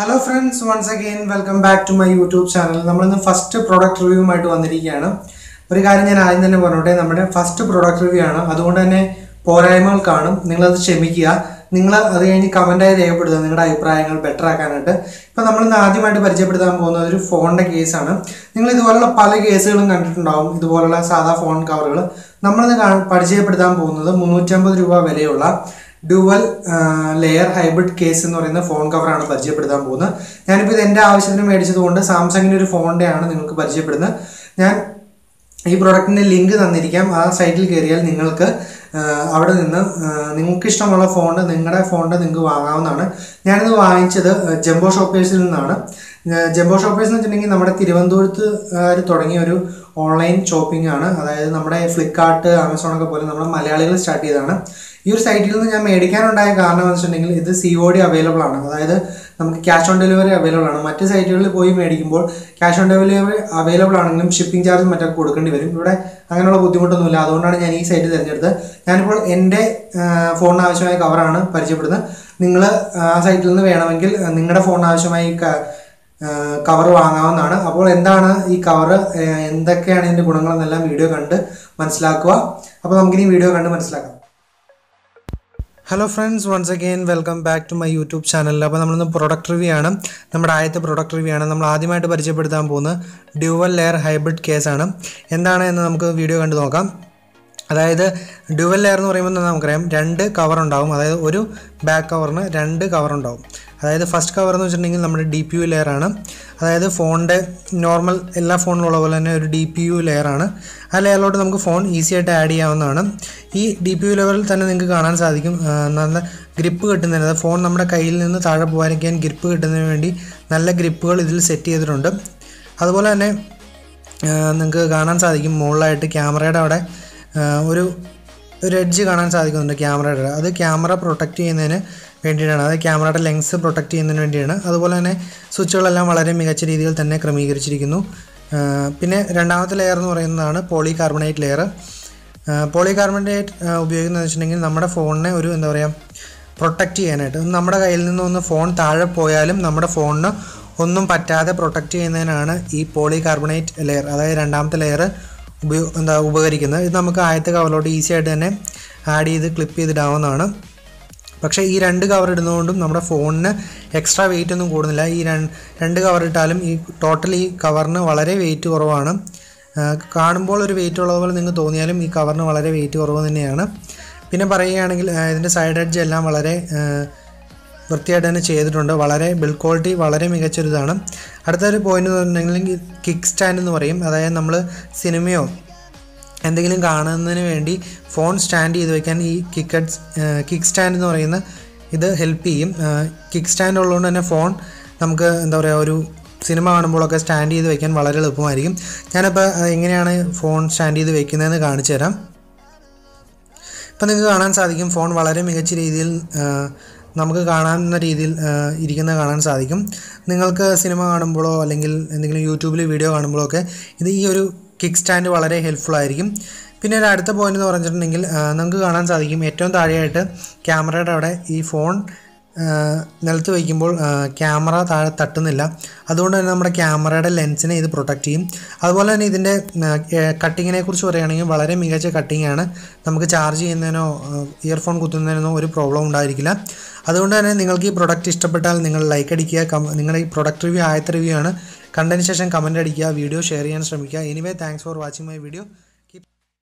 Hello friends, once again welcome back to my YouTube channel. നമ്മൾ ഇന്ന് first product review ആയിട്ട് വന്നിരിക്കുകയാണ്. ഒരു കാര്യം ഞാൻ ആദ്യം തന്നെ പറഞ്ഞോട്ടെ, നമ്മുടെ ഫസ്റ്റ് പ്രൊഡക്റ്റ് റിവ്യൂ ആണ്. അതുകൊണ്ട് തന്നെ പോരായ്മകൾ കാണും. നിങ്ങൾ അത് ക്ഷമിക്കുക. നിങ്ങൾ അത് കഴിഞ്ഞ് കമന്റായി രേഖപ്പെടുത്തുക നിങ്ങളുടെ അഭിപ്രായങ്ങൾ ബെറ്റർ ആക്കാനായിട്ട്. ഇപ്പോൾ നമ്മൾ ഇന്ന് ആദ്യമായിട്ട് പരിചയപ്പെടുത്താൻ പോകുന്നത് ഒരു ഫോണിന്റെ കേസാണ്. നിങ്ങൾ ഇതുപോലുള്ള പല കേസുകളും കണ്ടിട്ടുണ്ടാവും. ഇതുപോലുള്ള സാധാ ഫോൺ കവറുകൾ. നമ്മളിന്ന് പരിചയപ്പെടുത്താൻ പോകുന്നത് 350 രൂപ വിലയുള്ള ഡുവൽ ലെയർ ഹൈബ്രിഡ് കേസ് എന്ന് പറയുന്ന ഫോൺ കവറാണ് പരിചയപ്പെടുത്താൻ പോകുന്നത്. ഞാനിപ്പോൾ ഇത് എൻ്റെ ആവശ്യത്തിന് മേടിച്ചതുകൊണ്ട് സാംസങ്ങിൻ്റെ ഒരു ഫോണിൻ്റെ ആണ് നിങ്ങൾക്ക് പരിചയപ്പെടുന്നത്. ഞാൻ ഈ പ്രൊഡക്റ്റിൻ്റെ ലിങ്ക് തന്നിരിക്കാം. ആ സൈറ്റിൽ കയറിയാൽ നിങ്ങൾക്ക് അവിടെ നിന്ന് നിങ്ങൾക്ക് ഇഷ്ടമുള്ള ഫോൺ നിങ്ങൾക്ക് വാങ്ങാവുന്നതാണ്. ഞാനിത് വാങ്ങിച്ചത് ജംബോ ഷോപ്പേഴ്സിൽ നിന്നാണ്. ജംബോ ഷോപ്പേഴ്സ് എന്ന് വെച്ചിട്ടുണ്ടെങ്കിൽ നമ്മുടെ തിരുവനന്തപുരത്ത് തുടങ്ങിയ ഒരു ഓൺലൈൻ ഷോപ്പിംഗ് ആണ്. അതായത് നമ്മുടെ ഫ്ലിപ്കാർട്ട്, ആമസോണൊക്കെ പോലെ നമ്മുടെ മലയാളികൾ സ്റ്റാർട്ട് ചെയ്തതാണ്. ഈ ഒരു സൈറ്റിൽ നിന്ന് ഞാൻ മേടിക്കാനുണ്ടായ കാരണം എന്ന് വെച്ചിട്ടുണ്ടെങ്കിൽ ഇത് COD അവൈലബിൾ ആണ്. അതായത് നമുക്ക് ക്യാഷ് ഓൺ ഡെലിവറി അവൈലബിൾ ആണ്. മറ്റ് സൈറ്റുകളിൽ പോയി മേടിക്കുമ്പോൾ ക്യാഷ് ഓൺ ഡെലിവറി അവൈലബിൾ ആണെങ്കിലും ഷിപ്പിംഗ് ചാർജ് മറ്റൊക്കെ കൊടുക്കേണ്ടി വരും. ഇവിടെ അങ്ങനെയുള്ള ബുദ്ധിമുട്ടൊന്നുമില്ല. അതുകൊണ്ടാണ് ഞാൻ ഈ സൈറ്റ് തിരഞ്ഞെടുത്തത്. ഞാനിപ്പോൾ എൻ്റെ ഫോണിന് ആവശ്യമായ കവറാണ് പരിചയപ്പെടുന്നത്. നിങ്ങൾ ആ സൈറ്റിൽ നിന്ന് വേണമെങ്കിൽ നിങ്ങളുടെ ഫോണിന് ആവശ്യമായി കവർ വാങ്ങാവുന്നതാണ്. അപ്പോൾ എന്താണ് ഈ കവർ, എന്തൊക്കെയാണ് ഇതിൻ്റെ ഗുണങ്ങളെന്നെല്ലാം വീഡിയോ കണ്ട് മനസ്സിലാക്കുക. അപ്പോൾ നമുക്കിനി വീഡിയോ കണ്ട് മനസ്സിലാക്കാം. Hello friends, once again welcome back to my YouTube channel. അപ്പോൾ നമ്മളിന്ന് പ്രൊഡക്റ്റ് റിവ്യൂ ആണ്. നമ്മുടെ ആദ്യത്തെ പ്രൊഡക്റ്റ് റിവ്യൂ ആണ്. നമ്മൾ ആദ്യമായിട്ട് പരിചയപ്പെടുത്താൻ പോകുന്നത് ഡ്യുവൽ ലെയർ ഹൈബ്രിഡ് കേസാണ്. എന്താണ് എന്ന് നമുക്ക് വീഡിയോ കണ്ട് നോക്കാം. അതായത് ഡ്യുവൽ ലെയർ എന്ന് പറയുമ്പോൾ നമുക്കറിയാം 2 കവർ ഉണ്ടാവും. അതായത് ഒരു ബാക്ക് കവറിന് 2 കവർ ഉണ്ടാവും. അതായത് ഫസ്റ്റ് കവർ എന്ന് വെച്ചിട്ടുണ്ടെങ്കിൽ നമ്മുടെ DPU ലെയർ ആണ്. അതായത് ഫോണിൻ്റെ നോർമൽ എല്ലാ ഫോണിലുള്ള പോലെ തന്നെ ഒരു DPU ലെയർ ആണ്. ആ ലെയറിലോട്ട് നമുക്ക് ഫോൺ ഈസി ആയിട്ട് ആഡ് ചെയ്യാവുന്നതാണ്. ഈ DPU ലെവലിൽ തന്നെ നിങ്ങൾക്ക് കാണാൻ സാധിക്കും നല്ല ഗ്രിപ്പ് കിട്ടുന്നതിന്, ഫോൺ നമ്മുടെ കയ്യിൽ നിന്ന് താഴെ പോകാതിരിക്കാൻ ഗ്രിപ്പ് കിട്ടുന്നതിന് വേണ്ടി നല്ല ഗ്രിപ്പുകൾ ഇതിൽ സെറ്റ് ചെയ്തിട്ടുണ്ട്. അതുപോലെ തന്നെ നിങ്ങൾക്ക് കാണാൻ സാധിക്കും മുകളിലായിട്ട് ക്യാമറയുടെ അവിടെ ഒരു എഡ്ജ് കാണാൻ സാധിക്കുന്നുണ്ട് ക്യാമറയുടെ. അത് ക്യാമറ പ്രൊട്ടക്റ്റ് ചെയ്യുന്നതിന് വേണ്ടിയിട്ടാണ്. അത് ക്യാമറയുടെ ലെങ്സ് പ്രൊട്ടക്റ്റ് ചെയ്യുന്നതിന് വേണ്ടിയാണ്. അതുപോലെ തന്നെ സ്വിച്ചുകളെല്ലാം വളരെ മികച്ച രീതിയിൽ തന്നെ ക്രമീകരിച്ചിരിക്കുന്നു. പിന്നെ രണ്ടാമത്തെ ലെയർ എന്ന് പറയുന്നതാണ് പോളികാർബണേറ്റ് ലെയർ. പോളികാർബണേറ്റ് ഉപയോഗിക്കുന്നതെന്ന് വെച്ചിട്ടുണ്ടെങ്കിൽ നമ്മുടെ ഫോണിനെ ഒരു പ്രൊട്ടക്റ്റ് ചെയ്യാനായിട്ട്, നമ്മുടെ കയ്യിൽ നിന്നൊന്ന് ഫോൺ താഴെ പോയാലും നമ്മുടെ ഫോണിന് ഒന്നും പറ്റാതെ പ്രൊട്ടക്റ്റ് ചെയ്യുന്നതിനാണ് ഈ പോളികാർബണേറ്റ് ലെയർ, അതായത് രണ്ടാമത്തെ ലെയർ ഉപകരിക്കുന്നത്. ഇത് നമുക്ക് ആദ്യത്തെ കവറിലോട്ട് ഈസി ആയിട്ട് തന്നെ ആഡ് ചെയ്ത് ക്ലിപ്പ് ചെയ്തിടാവുന്നതാണ്. പക്ഷേ ഈ 2 കവർ ഇടുന്നതുകൊണ്ടും നമ്മുടെ ഫോണിന് എക്സ്ട്രാ വെയിറ്റ് ഒന്നും കൂടുന്നില്ല. ഈ 2 കവർ ഇട്ടാലും ഈ കവറിന് വളരെ വെയിറ്റ് കുറവാണ്. കാണുമ്പോൾ ഒരു വെയിറ്റ് ഉള്ളതുപോലെ നിങ്ങൾക്ക് തോന്നിയാലും ഈ കവറിന് വളരെ വെയിറ്റ് കുറവ് തന്നെയാണ്. പിന്നെ പറയുകയാണെങ്കിൽ ഇതിൻ്റെ സൈഡ് എഡ്ജ് എല്ലാം വളരെ വൃത്തിയായിട്ട് തന്നെ ചെയ്തിട്ടുണ്ട്. വളരെ ബിൽഡ് ക്വാളിറ്റി വളരെ മികച്ചൊരിതാണ്. അടുത്തൊരു പോയിന്റ് എന്ന് പറഞ്ഞിട്ടുണ്ടെങ്കിൽ കിക്ക് സ്റ്റാൻഡ് എന്ന് പറയും. അതായത് നമ്മൾ സിനിമയോ എന്തെങ്കിലും കാണുന്നതിന് വേണ്ടി ഫോൺ സ്റ്റാൻഡ് ചെയ്ത് വയ്ക്കാൻ ഈ കിക്ക് സ്റ്റാൻഡ് എന്ന് പറയുന്ന ഇത് ഹെൽപ്പ് ചെയ്യും. കിക്ക് സ്റ്റാൻഡ് ഉള്ളതുകൊണ്ട് തന്നെ ഫോൺ നമുക്ക് ഒരു സിനിമ കാണുമ്പോഴൊക്കെ സ്റ്റാൻഡ് ചെയ്ത് വയ്ക്കാൻ വളരെ എളുപ്പമായിരിക്കും. ഞാനിപ്പോൾ എങ്ങനെയാണ് ഫോൺ സ്റ്റാൻഡ് ചെയ്ത് വയ്ക്കുന്നതെന്ന് കാണിച്ചു തരാം. ഇപ്പം നിങ്ങൾക്ക് കാണാൻ സാധിക്കും ഫോൺ വളരെ മികച്ച രീതിയിൽ നമുക്ക് കാണാവുന്ന രീതിയിൽ ഇരിക്കുന്നത് കാണാൻ സാധിക്കും. നിങ്ങൾക്ക് സിനിമ കാണുമ്പോഴോ അല്ലെങ്കിൽ എന്തെങ്കിലും യൂട്യൂബിൽ വീഡിയോ കാണുമ്പോഴോ ഒക്കെ ഈ ഒരു കിക്ക് സ്റ്റാൻഡ് വളരെ ഹെൽപ്ഫുൾ ആയിരിക്കും. പിന്നെ ഒരു അടുത്ത പോയിന്റ് എന്ന് പറഞ്ഞിട്ടുണ്ടെങ്കിൽ നമുക്ക് കാണാൻ സാധിക്കും ഏറ്റവും താഴെയായിട്ട് ക്യാമറയുടെ അവിടെ ഈ ഫോൺ നിലത്ത് വയ്ക്കുമ്പോൾ ക്യാമറ താഴെ തട്ടുന്നില്ല. അതുകൊണ്ട് തന്നെ നമ്മുടെ ക്യാമറയുടെ ലെൻസിനെ ഇത് പ്രൊട്ടക്റ്റ് ചെയ്യും. അതുപോലെ തന്നെ ഇതിൻ്റെ കട്ടിങ്ങിനെ കുറിച്ച് പറയുകയാണെങ്കിൽ വളരെ മികച്ച കട്ടിങ് ആണ്. നമുക്ക് ചാർജ് ചെയ്യുന്നതിനോ ഇയർഫോൺ കുത്തുന്നതിനോ ഒരു പ്രോബ്ലം ഉണ്ടായിരിക്കില്ല. അതുകൊണ്ട് തന്നെ നിങ്ങൾക്ക് ഈ പ്രൊഡക്റ്റ് ഇഷ്ടപ്പെട്ടാൽ നിങ്ങൾ ലൈക്ക് അടിക്കുക. നിങ്ങളുടെ ഈ പ്രൊഡക്റ്റ് റിവ്യൂ ആദ്യത്തെ റിവ്യൂ ആണ്. കണ്ടതിന് ശേഷം കമൻറ്റ് അടിക്കുക, വീഡിയോ ഷെയർ ചെയ്യാൻ ശ്രമിക്കുക. Anyway thanks for watching my video.